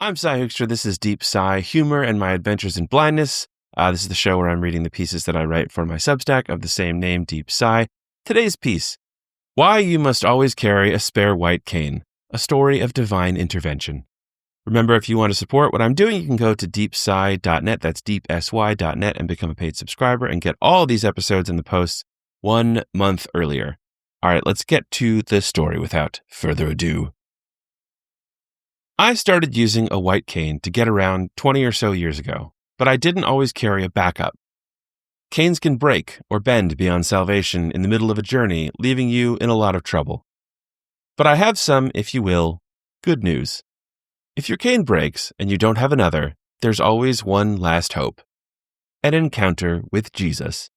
I'm Cy Hoekstra. This is Deep Sigh, Humor and My Adventures in Blindness. This is the show where I'm reading the pieces that I write for my Substack of the same name, Deep Sigh. Today's piece, Why You Must Always Carry a Spare White Cane, a Story of Divine Intervention. Remember, if you want to support what I'm doing, you can go to deepsy.net, that's deepsy.net, and become a paid subscriber and get all these episodes and the posts 1 month earlier. All right, let's get to the story without further ado. I started using a white cane to get around 20 or so years ago, but I didn't always carry a backup. Canes can break or bend beyond salvation in the middle of a journey, leaving you in a lot of trouble. But I have some, if you will, good news. If your cane breaks and you don't have another, there's always one last hope. An encounter with Jesus.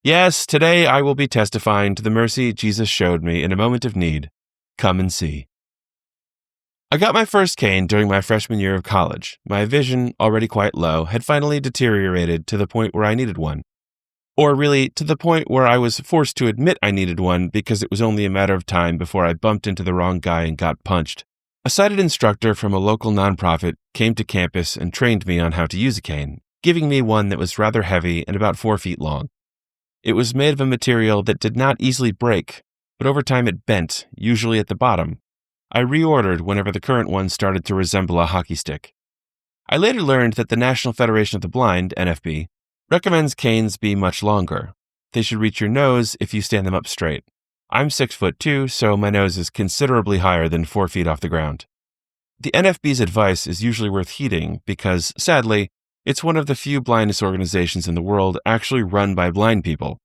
Yes, today I will be testifying to the mercy Jesus showed me in a moment of need. Come and see. I got my first cane during my freshman year of college. My vision, already quite low, had finally deteriorated to the point where I needed one. Or really, to the point where I was forced to admit I needed one because it was only a matter of time before I bumped into the wrong guy and got punched. A sighted instructor from a local nonprofit came to campus and trained me on how to use a cane, giving me one that was rather heavy and about 4 feet long. It was made of a material that did not easily break, but over time it bent, usually at the bottom. I reordered whenever the current one started to resemble a hockey stick. I later learned that the National Federation of the Blind, NFB, recommends canes be much longer. They should reach your nose if you stand them up straight. I'm 6'2", so my nose is considerably higher than 4 feet off the ground. The NFB's advice is usually worth heeding because, sadly, it's one of the few blindness organizations in the world actually run by blind people.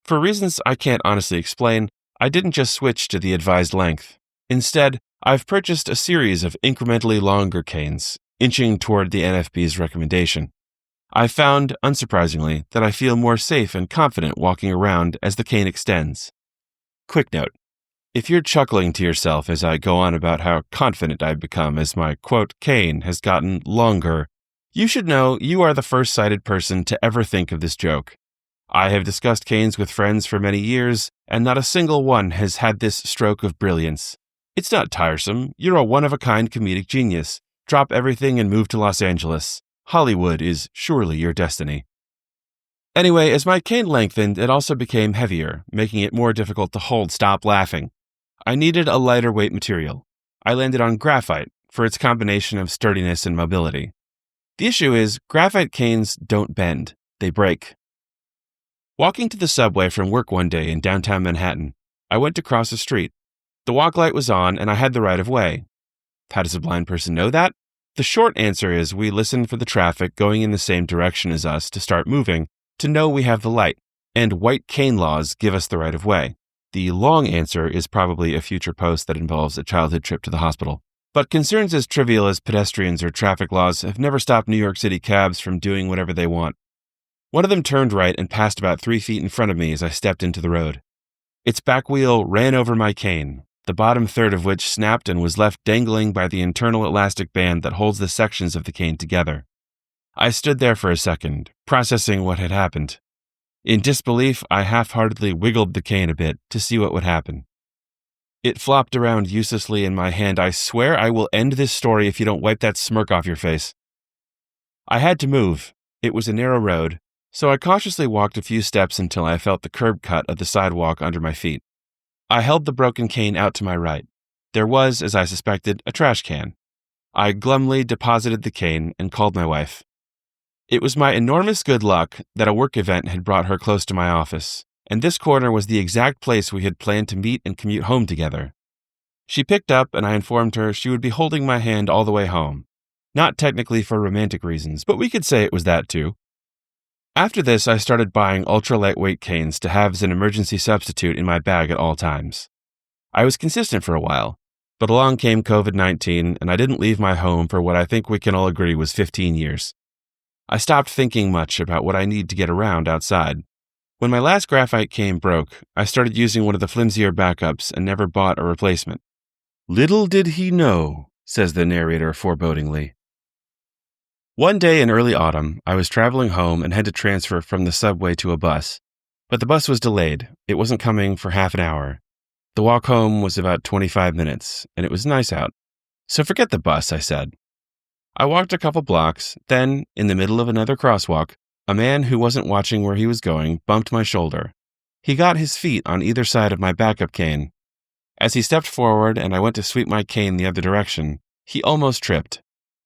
For reasons I can't honestly explain, I didn't just switch to the advised length. Instead, I've purchased a series of incrementally longer canes, inching toward the NFB's recommendation. I've found, unsurprisingly, that I feel more safe and confident walking around as the cane extends. Quick note, if you're chuckling to yourself as I go on about how confident I've become as my, quote, cane has gotten longer, you should know you are the first sighted person to ever think of this joke. I have discussed canes with friends for many years, and not a single one has had this stroke of brilliance. It's not tiresome. You're a one-of-a-kind comedic genius. Drop everything and move to Los Angeles. Hollywood is surely your destiny. Anyway, as my cane lengthened, it also became heavier, making it more difficult to hold. Stop laughing. I needed a lighter weight material. I landed on graphite for its combination of sturdiness and mobility. The issue is, graphite canes don't bend. They break. Walking to the subway from work one day in downtown Manhattan, I went to cross a street. The walk light was on, and I had the right of way. How does a blind person know that? The short answer is we listen for the traffic going in the same direction as us to start moving, to know we have the light, and white cane laws give us the right of way. The long answer is probably a future post that involves a childhood trip to the hospital. But concerns as trivial as pedestrians or traffic laws have never stopped New York City cabs from doing whatever they want. One of them turned right and passed about 3 feet in front of me as I stepped into the road. Its back wheel ran over my cane, the bottom third of which snapped and was left dangling by the internal elastic band that holds the sections of the cane together. I stood there for a second, processing what had happened. In disbelief, I half-heartedly wiggled the cane a bit to see what would happen. It flopped around uselessly in my hand. I swear I will end this story if you don't wipe that smirk off your face. I had to move. It was a narrow road, so I cautiously walked a few steps until I felt the curb cut of the sidewalk under my feet. I held the broken cane out to my right. There was, as I suspected, a trash can. I glumly deposited the cane and called my wife. It was my enormous good luck that a work event had brought her close to my office, and this corner was the exact place we had planned to meet and commute home together. She picked up, and I informed her she would be holding my hand all the way home. Not technically for romantic reasons, but we could say it was that too. After this, I started buying ultra-lightweight canes to have as an emergency substitute in my bag at all times. I was consistent for a while, but along came COVID-19, and I didn't leave my home for what I think we can all agree was 15 years. I stopped thinking much about what I need to get around outside. When my last graphite cane broke, I started using one of the flimsier backups and never bought a replacement. Little did he know, says the narrator forebodingly. One day in early autumn, I was traveling home and had to transfer from the subway to a bus. But the bus was delayed. It wasn't coming for half an hour. The walk home was about 25 minutes, and it was nice out. So forget the bus, I said. I walked a couple blocks, then, in the middle of another crosswalk, a man who wasn't watching where he was going bumped my shoulder. He got his feet on either side of my backup cane. As he stepped forward and I went to sweep my cane the other direction, he almost tripped.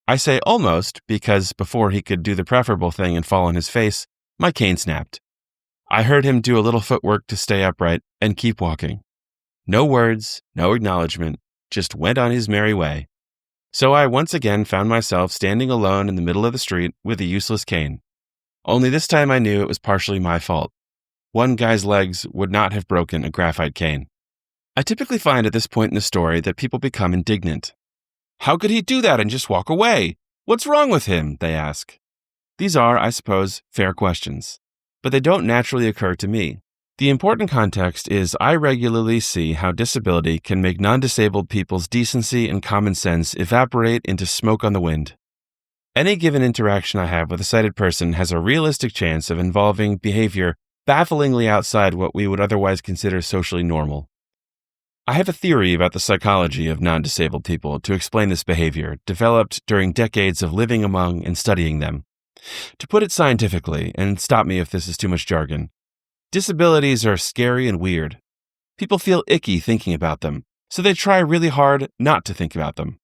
I say almost because before he could do the preferable thing and fall on his face, my cane snapped. I heard him do a little footwork to stay upright and keep walking. No words, no acknowledgement, just went on his merry way. So I once again found myself standing alone in the middle of the street with a useless cane. Only this time I knew it was partially my fault. One guy's legs would not have broken a graphite cane. I typically find at this point in the story that people become indignant. How could he do that and just walk away? What's wrong with him? They ask. These are, I suppose, fair questions, but they don't naturally occur to me. The important context is I regularly see how disability can make non-disabled people's decency and common sense evaporate into smoke on the wind. Any given interaction I have with a sighted person has a realistic chance of involving behavior bafflingly outside what we would otherwise consider socially normal. I have a theory about the psychology of non-disabled people to explain this behavior, developed during decades of living among and studying them. To put it scientifically, and stop me if this is too much jargon, disabilities are scary and weird. People feel icky thinking about them, so they try really hard not to think about them.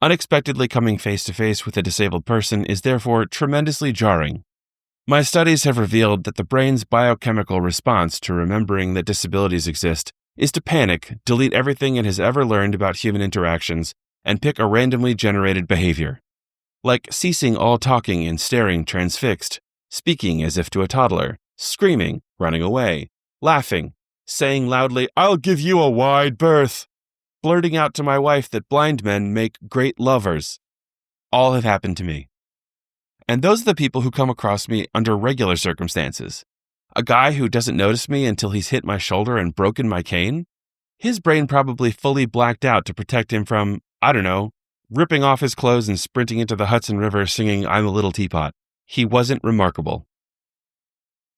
Unexpectedly coming face to face with a disabled person is therefore tremendously jarring. My studies have revealed that the brain's biochemical response to remembering that disabilities exist is to panic, delete everything it has ever learned about human interactions, and pick a randomly generated behavior. Like ceasing all talking and staring transfixed, speaking as if to a toddler, screaming, running away, laughing, saying loudly, "I'll give you a wide berth," blurting out to my wife that blind men make great lovers. All have happened to me. And those are the people who come across me under regular circumstances. A guy who doesn't notice me until he's hit my shoulder and broken my cane? His brain probably fully blacked out to protect him from, I don't know, ripping off his clothes and sprinting into the Hudson River singing "I'm a Little Teapot." He wasn't remarkable.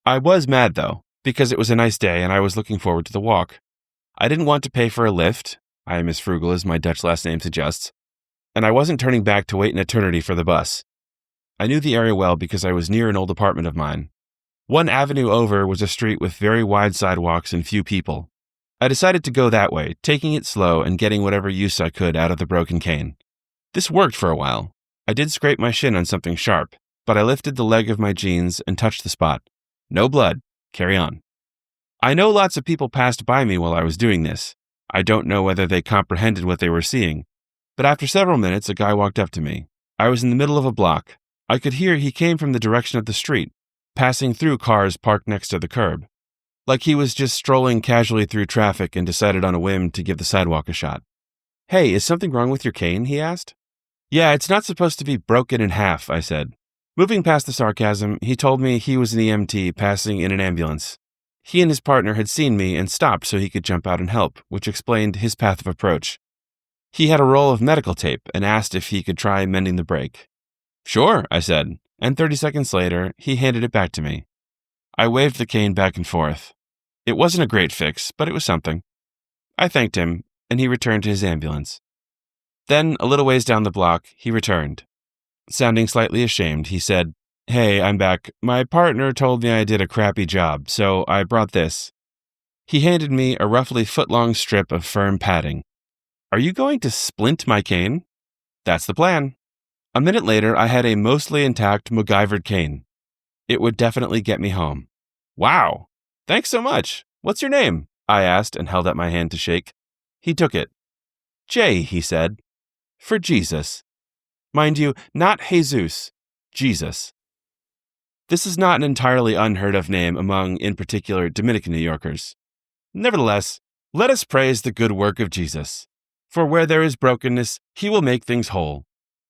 I was mad, though, because it was a nice day and I was looking forward to the walk. I didn't want to pay for a lift. I am as frugal as my Dutch last name suggests. And I wasn't turning back to wait an eternity for the bus. I knew the area well because I was near an old apartment of mine. One avenue over was a street with very wide sidewalks and few people. I decided to go that way, taking it slow and getting whatever use I could out of the broken cane. This worked for a while. I did scrape my shin on something sharp, but I lifted the leg of my jeans and touched the spot. No blood. Carry on. I know lots of people passed by me while I was doing this. I don't know whether they comprehended what they were seeing, but after several minutes, a guy walked up to me. I was in the middle of a block. I could hear he came from the direction of the street, passing through cars parked next to the curb. Like he was just strolling casually through traffic and decided on a whim to give the sidewalk a shot. "Hey, is something wrong with your cane?" he asked. "Yeah, it's not supposed to be broken in half," I said. Moving past the sarcasm, he told me he was an EMT passing in an ambulance. He and his partner had seen me and stopped so he could jump out and help, which explained his path of approach. He had a roll of medical tape and asked if he could try mending the brake. "Sure," I said, and 30 seconds later, he handed it back to me. I waved the cane back and forth. It wasn't a great fix, but it was something. I thanked him, and he returned to his ambulance. Then, a little ways down the block, he returned. Sounding slightly ashamed, he said, "Hey, I'm back. My partner told me I did a crappy job, so I brought this." He handed me a roughly foot-long strip of firm padding. "Are you going to splint my cane?" "That's the plan." A minute later, I had a mostly intact MacGyvered cane. It would definitely get me home. "Wow! Thanks so much. What's your name?" I asked and held out my hand to shake. He took it. "J," he said. "For Jesus." Mind you, not Jesus, Jesus. This is not an entirely unheard of name among, in particular, Dominican New Yorkers. Nevertheless, let us praise the good work of Jesus. For where there is brokenness, he will make things whole.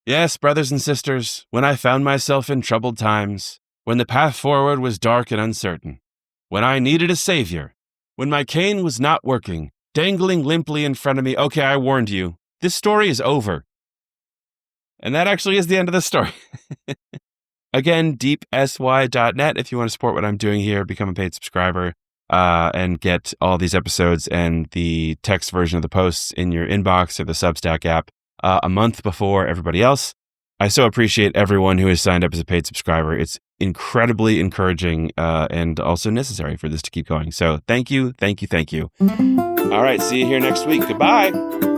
Yes, brothers and sisters, when I found myself in troubled times, when the path forward was dark and uncertain, when I needed a savior, when my cane was not working, dangling limply in front of me, okay, I warned you, this story is over. And that actually is the end of the story. Again, deepsy.net if you want to support what I'm doing here, become a paid subscriber, and get all these episodes and the text version of the posts in your inbox or the Substack app a month before everybody else. I so appreciate everyone who has signed up as a paid subscriber. It's incredibly encouraging and also necessary for this to keep going. So thank you, thank you, thank you. All right, see you here next week. Goodbye.